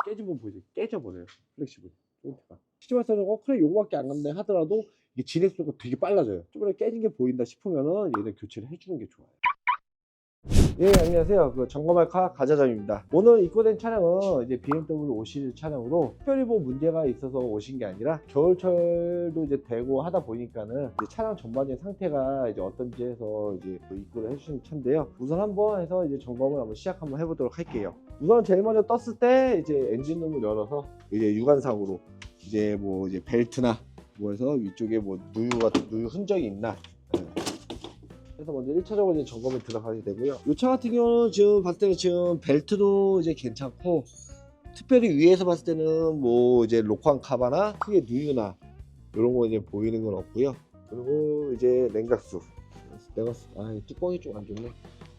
깨진 거 보이죠? 깨져버려요. 플렉시블 조인트가. 시즈마스터는 그래 요거밖에 안 간다 하더라도 이게 진행 속도가 되게 빨라져요. 좀 깨진 게 보인다 싶으면은 얘는 교체를 해주는 게 좋아요. 예, 안녕하세요. 점검할 카 가자점입니다. 오늘 입고된 차량은 이제 BMW 5 시리즈 차량으로 특별히 뭐 문제가 있어서 오신 게 아니라 겨울철도 이제 되고 하다 보니까는 이제 차량 전반적인 상태가 이제 어떤지 해서 이제 입고를 해주신 차인데요. 우선 한번 해서 이제 점검을 한번 시작 한번 해보도록 할게요. 우선 제일 먼저 떴을 때 이제 엔진룸을 열어서 이제 육안상으로 이제 뭐 이제 벨트나 뭐 해서 위쪽에 뭐 누유 흔적이 있나. 그래서 먼저 1차적으로 이제 점검에 들어가게 되고요. 이 차 같은 경우는 지금 봤을 때는 지금 벨트도 이제 괜찮고, 특별히 위에서 봤을 때는 뭐 이제 로커한 카바나 크게 누유나 이런 거 이제 보이는 건 없고요. 그리고 이제 냉각수, 뚜껑이 좀 안 좋네.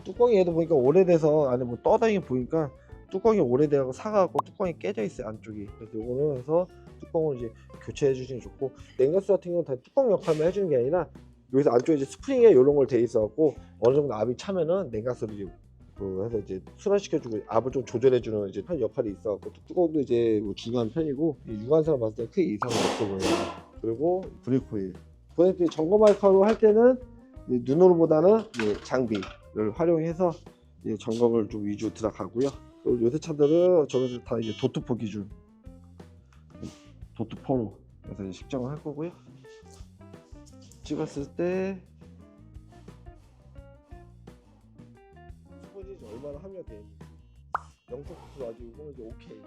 뚜껑이 얘도 보니까 오래돼서 안에 뭐 떠다니게 보니까 뚜껑이 오래돼서 사가고 뚜껑이 깨져 있어요, 안쪽이. 그래서 이거는 해서 뚜껑을 이제 교체해 주시면 좋고, 냉각수 같은 경우는 다 뚜껑 역할만 해주는 게 아니라 여기서 안쪽에 이제 스프링에 이런 걸 돼 있어 갖고 어느 정도 압이 차면은 냉각수를 이제 해서 이제 순환시켜주고 압을 좀 조절해주는 이제 역할이 있어 갖고, 뚜껑도 이제 뭐 중요한 편이고, 육안상으로 봤을 때 크게 이상은 없어 보여요. 그리고 브레이크 코일 점검할 카로 할 때는 눈으로보다는 장비를 활용해서 점검을 좀 위주로 들어가고요. 또 요새 차들은 저것들 다 이제 도트포 기준, 도트포로 해서 이제 측정을 할 거고요. 찍었을 때 스포지 얼마나 함유되어 있는지 0.9% 아직 이거는 이제 오케이.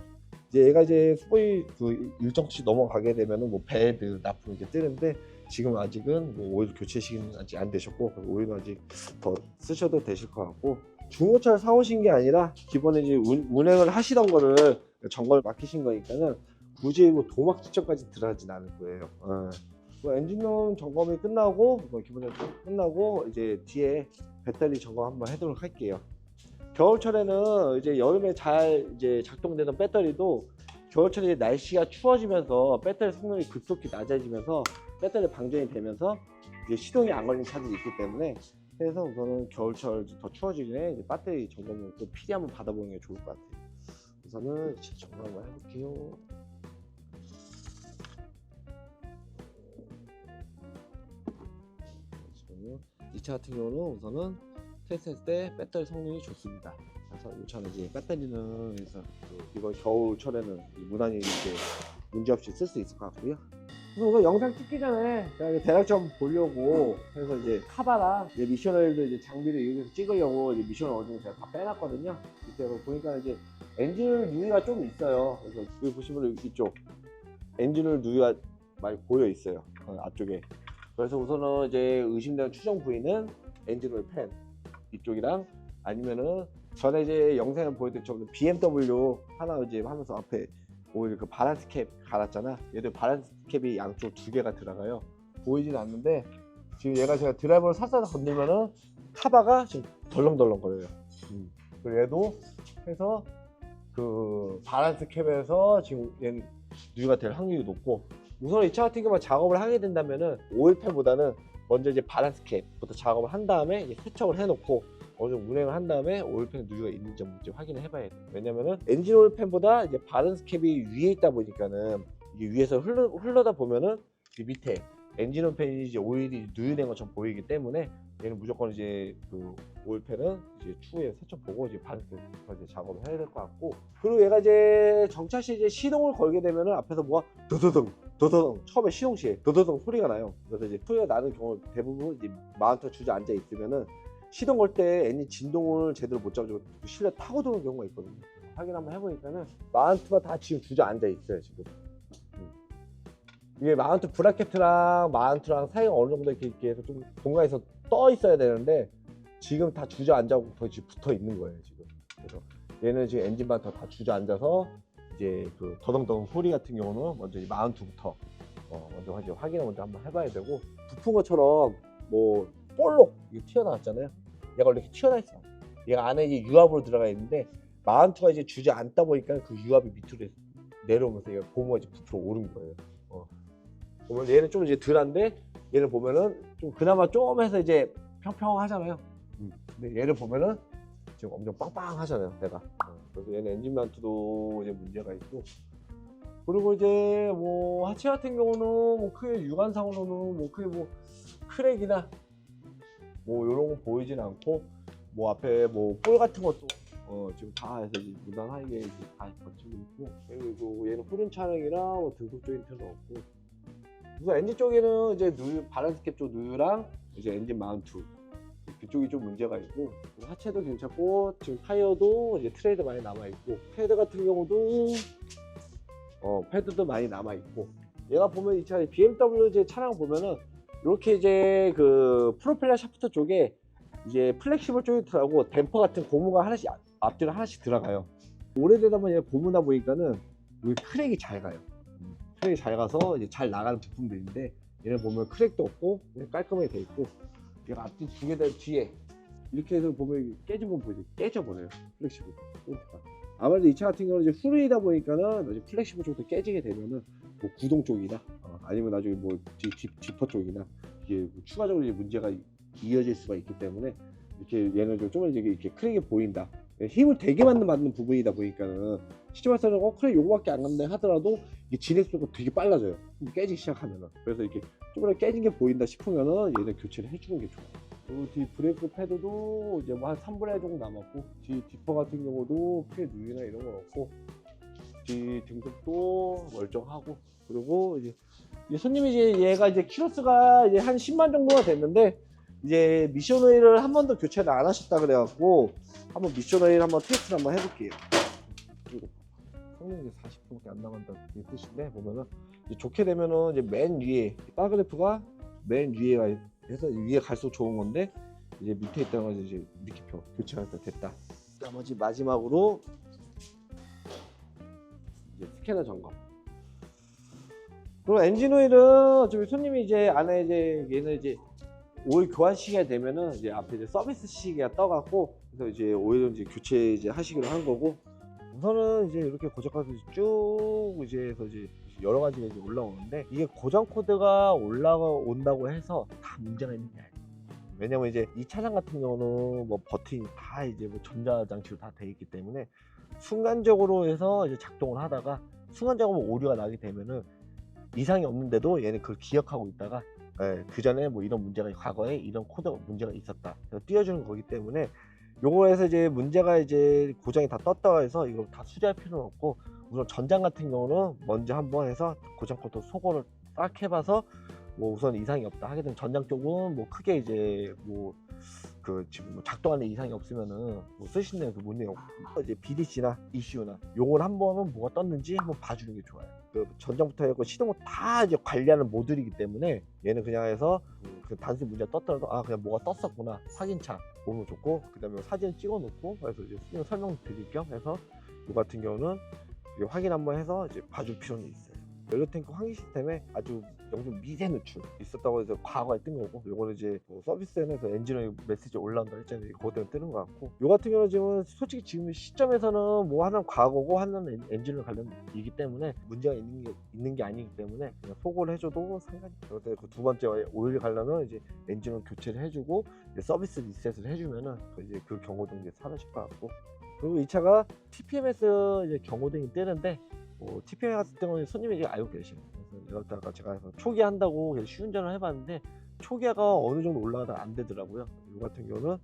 이제 얘가 이제 스포지 일정치 넘어가게 되면은 뭐 배드 납품 이제 뜨는데, 지금 아직은 뭐 오일 교체 시기는 아직 안 되셨고, 오일은 아직 더 쓰셔도 되실 것 같고, 중고차를 사오신 게 아니라 기본에 이제 운행을 하시던 거를 점검을 맡기신 거니까는 굳이 뭐 도막 측정까지 들어가진 않을 거예요. 엔진룸 점검이 끝나고 기본적으로 끝나고 이제 뒤에 배터리 점검 한번 해도록 할게요. 겨울철에는 이제 여름에 잘 이제 작동되는 배터리도 겨울철에 이제 날씨가 추워지면서 배터리 성능이 급속히 낮아지면서 배터리 방전이 되면서 이제 시동이 안 걸리는 차들이 있기 때문에, 그래서 우선은 겨울철 더 추워지기 전에 이제 배터리 점검을 또 필히 한번 받아보는 게 좋을 것 같아요. 우선은 점검 한번 해볼게요. 이 차 같은 경우는 우선은 테스트했을 때 배터리 성능이 좋습니다. 그래서 이 차는 이제 배터리는 그래서 이번 겨울철에는 무난히 이제 문제없이 쓸 수 있을 것 같고요. 그래서 우선 영상 찍기 전에 제가 대략 좀 보려고 해서 이제 카바랑 이제 미션오일도 이제 장비를 이용해서 찍으려고 이제 미션 어느 정도 제가 다 빼놨거든요. 이때 보니까 이제 엔진오일 누유가 좀 있어요. 그래서 여기 보시면 이쪽 엔진오일 누유가 많이 보여 있어요, 앞쪽에. 그래서 우선은 이제 의심되는 추정 부위는 엔진오일 팬 이쪽이랑, 아니면은 전에 이제 영상을 보여드렸죠. BMW 하나 이제 하면서 앞에 오일 그 바란스 캡 갈았잖아. 얘도 바란스 캡이 양쪽 두 개가 들어가요. 보이진 않는데 지금 얘가 제가 드라이버를 살살 건들면은 카바가 지금 덜렁덜렁 거려요. 그리고 얘도 해서 그 바란스 캡에서 지금 얘는 누유가 될 확률이 높고, 우선 이 차 같은 경우만 작업을 하게 된다면은 오일팬보다는 먼저 이제 바란스 캡부터 작업을 한 다음에 이제 세척을 해놓고 어느 정도 운행을 한 다음에 오일팬 누유가 있는지 한번 확인을 해봐야 돼요. 왜냐면은 엔진 오일팬보다 이제 바란스 캡이 위에 있다 보니까는 이게 위에서 흘러다 보면은 이 밑에 엔진 오일팬이 이제 오일이 누유된 것처럼 보이기 때문에 얘는 무조건 이제 그 오일팬은 이제 추후에 세척 보고 이제 바란스 캡부터 이제 작업을 해야 될 것 같고, 그리고 얘가 이제 정차 시 이제 시동을 걸게 되면은 앞에서 뭐가 드드등 처음에 시동 시에 드드등 소리가 나요. 그래서 이제 소리가 나는 경우 대부분 이제 마운트가 주저앉아 있으면은 시동 걸 때 엔진 진동을 제대로 못 잡고 실내 타고 도는 경우가 있거든요. 확인 한번 해보니까는 마운트가 다 지금 주저앉아 있어요, 지금. 이게 마운트 브라켓이랑 마운트랑 사이가 어느 정도 이렇게 해서 좀 공간에서 떠 있어야 되는데 지금 다 주저앉아고 지금 붙어 있는 거예요, 지금. 그래서 얘는 지금 엔진 마운트가 다 주저앉아서 이제 그 더덩더덩 소리 같은 경우는 먼저 이 마운트부터 먼저 확인을 먼저 한번 해봐야 되고, 부푼 것처럼 뭐 볼록 이게 튀어나왔잖아요. 얘가 이렇게 튀어나와 있어. 얘가 안에 이제 유압으로 들어가 있는데 마운트가 이제 주저앉다 보니까 그 유압이 밑으로 내려오면서 얘가 고무가 이제 부풀어 오른 거예요. 보면 얘는 좀 이제 덜한데, 얘는 보면은 좀 그나마 좀 해서 이제 평평하잖아요. 근데 얘를 보면은 지금 엄청 빵빵하잖아요, 내가. 그래서 얘는 엔진 마운트도 이제 문제가 있고, 그리고 이제 뭐 하체 같은 경우는 뭐 크게 육안상으로는 뭐 크게 뭐 크랙이나 뭐 이런 거 보이진 않고, 뭐 앞에 뭐 볼 같은 것도 지금 다 해서 이제 무난하게 이제 다 거치고 있고, 그리고 얘는 후륜 차량이랑 뭐 등속 조인트는 없고, 우선 엔진 쪽에는 이제 누유, 바람스캡 쪽 누유랑 이제 엔진 마운트 그쪽이 좀 문제가 있고, 하체도 괜찮고, 지금 타이어도 이제 트레이드 많이 남아 있고, 패드 같은 경우도 패드도 많이 남아 있고, 얘가 보면 이 차 BMW 이제 차량 보면은 이렇게 이제 그 프로펠러 샤프트 쪽에 이제 플렉시블 조인트라고 댐퍼 같은 고무가 하나씩 앞뒤로 하나씩 들어가요. 오래되다 보니 고무다 보니까는 여기 크랙이 잘 가요. 크랙이 잘 가서 이제 잘 나가는 부품들인데, 얘는 보면 크랙도 없고 깔끔하게 돼 있고, 얘가 앞뒤 두 개 다 뒤에 이렇게 해서 보면 깨진 거 보이죠? 깨져버려요, 플렉시블 조인트가. 아무래도 이 차 같은 경우는 이제 후륜이다 보니까는 나중에 플렉시블 쪽도 깨지게 되면은 뭐 구동 쪽이나 아니면 나중에 뭐 지퍼 쪽이나 이게 뭐 추가적으로 이제 문제가 이어질 수가 있기 때문에, 이렇게 얘는 좀 이렇게 크랙이 보인다. 힘을 되게 받는 부분이다 보니까는 시점에서는 크랙 요거밖에 안 간다 하더라도 이게 진행 속도가 되게 빨라져요. 깨지기 시작하면은. 그래서 이렇게 조금 깨진 게 보인다 싶으면은 얘는 교체를 해주는 게 좋아요. 그리고 뒤 브레이크 패드도 이제 뭐 한 3분의 1 정도 남았고, 뒤 디퍼 같은 경우도 크게 누유나 이런 건 없고, 뒤 등급도 멀쩡하고, 그리고 이제 손님이 이제 얘가 이제 키로수가 이제 한 10만 정도가 됐는데, 이제 미션 오일을 한 번도 교체를 안 하셨다 그래갖고 한번 미션 오일 한번 테스트를 한번 해볼게요. 그리고 성능이 40%밖에 안 나간다 이 뜻인데, 보면은 이제 좋게 되면은 이제 맨 위에 바그래프가 맨 위에 해서 위에 갈수록 좋은 건데, 이제 밑에 있다는 건 이제 미키표 교체가 됐다. 나머지 마지막으로 이제 스캐너 점검. 그리고 엔진 오일은 어차피 손님이 이제 안에 이제 얘는 이제 오일 교환 시기가 되면은 이제 앞에 이제 서비스 시기가 떠갖고, 그래서 이제 오일은 이제 교체 이제 하시기로 한 거고, 우선은 이제 이렇게 고장 코드 쭉 이제 해서 이제 여러 가지가 이제 올라오는데, 이게 고장 코드가 올라온다고 해서 다 문제가 있는 게 아니에요. 왜냐면 이제 이 차량 같은 경우는 뭐 버튼이 다 이제 뭐 전자장치로 다 돼 있기 때문에, 순간적으로 해서 이제 작동을 하다가 순간적으로 오류가 나게 되면은 이상이 없는데도 얘는 그걸 기억하고 있다가, 그 전에 뭐 이런 문제가 과거에 이런 코드 문제가 있었다 띄워주는 거기 때문에, 요거에서 이제 문제가 이제 고장이 다 떴다고 해서 이걸 다 수리할 필요는 없고, 우선 전장 같은 경우는 먼저 한번 해서 고장 코드 소거를 딱 해봐서 뭐 우선 이상이 없다 하게 되면, 전장 쪽은 뭐 크게 이제 뭐 그 지금 뭐 작동하는 이상이 없으면은 뭐 쓰시는 그 문제 없고, 이제 BDC나 ECU나 요걸 한 번은 뭐가 떴는지 한번 봐주는 게 좋아요. 그 전장부터 해서 시동을 다 이제 관리하는 모듈이기 때문에, 얘는 그냥 해서 그 단순히 문제가 떴더라도 그냥 뭐가 떴었구나 확인차 보면 좋고, 그 다음에 사진 찍어 놓고, 그래서 이제 설명 드릴 겸 해서 이 같은 경우는 확인 한번 해서 이제 봐줄 필요는 있어요. 연료탱크 환기 시스템에 아주 영상 미세 누출 있었다고 해서 과거에 뜬 거고, 요거는 이제 뭐 서비스에서 엔진오일 메시지 올라온다 했잖아요. 그거 때문에 뜨는 거 같고, 요 같은 경우는 지금 솔직히 지금 시점에서는 뭐 하나는 과거고 하나는 엔진오일 관련이기 때문에 문제가 있는 게 아니기 때문에 그냥 소거를 해줘도 상관이 없어요. 그 두 번째 오일 관련은 이제 엔진오일 교체를 해주고 이제 서비스 리셋을 해주면은 이제 그 경고등 이제 사라질 것 같고, 그리고 이 차가 TPMS 이제 경고등이 뜨는데, TPM 같은 경우는 손님이 이제 알고 계시네요. 그래서 이렇다가 제가 초기화 한다고 시운전을 해봤는데 초기화가 어느 정도 올라가다가 안 되더라고요. 이 같은 경우는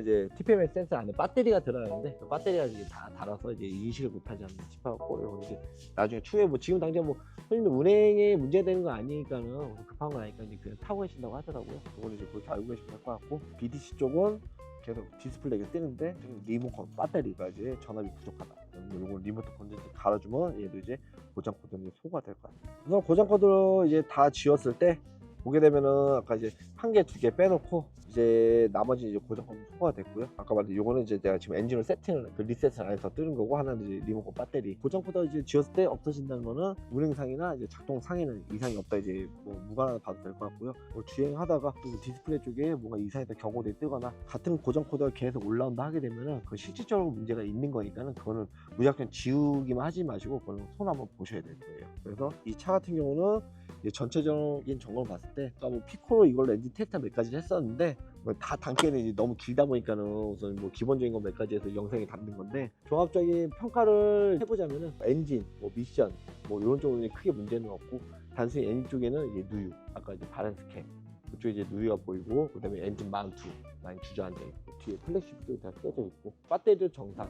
이제 TPMS 센서 안에 배터리가 들어가는데, 그 배터리가 이제 다 달아서 이제 인식을 못하지 않나 싶어갖고, 이거 이제 나중에 추후에 뭐 지금 당장 뭐 손님들 운행에 문제되는 거 아니니까는 급한 거 아니까 이제 그냥 타고 계신다고 하더라고요. 이거는 이제 그렇게 알고 계시면 할 것 같고, BDC 쪽은 계속 디스플레이가 뜨는데 리모컨 배터리가 이제 전압이 부족하다. 이걸 리모트 건전지 갈아주면 얘도 이제 고장 코드는 소거가 될 것 같아요. 우선 고장 코드로 이제 다 지웠을 때 보게 되면은 아까 이제 한 개, 두 개 빼놓고 이제 나머지 이제 고장 코드 소거가 됐고요. 아까 말한 요거는 이제 내가 지금 엔진을 세팅을 리셋을 안 해서 뜨는 거고, 하나는 이제 리모컨 배터리. 고장 코드 이제 지웠을 때 없어진다는 거는 운행상이나 이제 작동상에는 이상이 없다, 이제 뭐 무관하다 봐도 될 것 같고요. 뭐 주행하다가 또 디스플레이 쪽에 뭔가 이상이 경고등이 뜨거나 같은 고장 코드가 계속 올라온다 하게 되면은 그 실질적으로 문제가 있는 거니까는 그거는 무작정 지우기만 하지 마시고 그거는 손 한번 보셔야 될 거예요. 그래서 이 차 같은 경우는 이제 전체적인 점검을 봤을 때, 아까 뭐 피코로 이걸로 엔진 테스트 몇 가지를 했었는데 뭐 다 담기는 이제 너무 길다 보니까는 우선 뭐 기본적인 거 몇 가지에서 영상에 담는 건데, 종합적인 평가를 해보자면은 엔진, 뭐 미션, 뭐 이런 쪽은 크게 문제는 없고, 단순히 엔진 쪽에는 이제 누유, 아까 이제 바렌스 캠 그쪽에 이제 누유가 보이고, 그다음에 엔진 마운트 많이 주저앉아 있고, 뒤에 플래시도 다 깨져 있고, 배터리도 정상.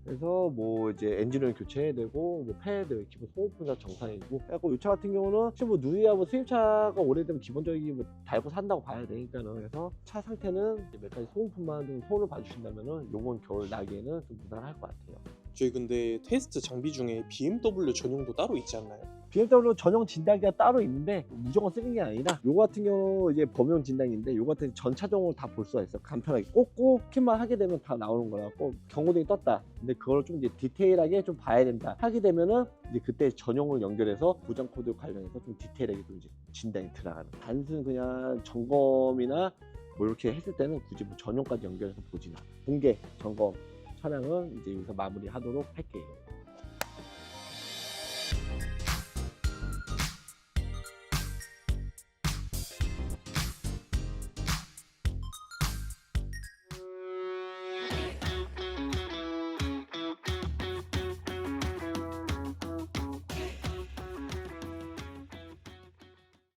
그래서 뭐 이제 엔진을 교체해야 되고, 뭐 패드 기본 소모품 다 정상이고, 그래갖고 이 차 같은 경우는 혹시 뭐 누이야 뭐 수입차가 오래되면 기본적인 뭐 달고 산다고 봐야 되니까는, 그래서 차 상태는 이제 몇 가지 소모품만 좀 손을 봐주신다면은 요번 겨울 나기에는 좀 무난할 것 같아요. 저희 근데 테스트 장비 중에 BMW 전용도 따로 있지 않나요? BMW 전용 진단기가 따로 있는데 무조건 쓰는 게 아니라, 요거 같은 경우 이제 범용 진단기인데, 요거 같은 전 차종을 다 볼 수가 있어. 간편하게 꽂고 kit만 하게 되면 다 나오는 거라고. 경고등이 떴다, 근데 그걸 좀 이제 디테일하게 좀 봐야 된다 하게 되면은, 이제 그때 전용을 연결해서 보장 코드 관련해서 좀 디테일하게 좀 이제 진단이 들어가는. 단순 그냥 점검이나 뭐 이렇게 했을 때는 굳이 뭐 전용까지 연결해서 보지나, 공개 점검 차량은 이제 여기서 마무리하도록 할게요.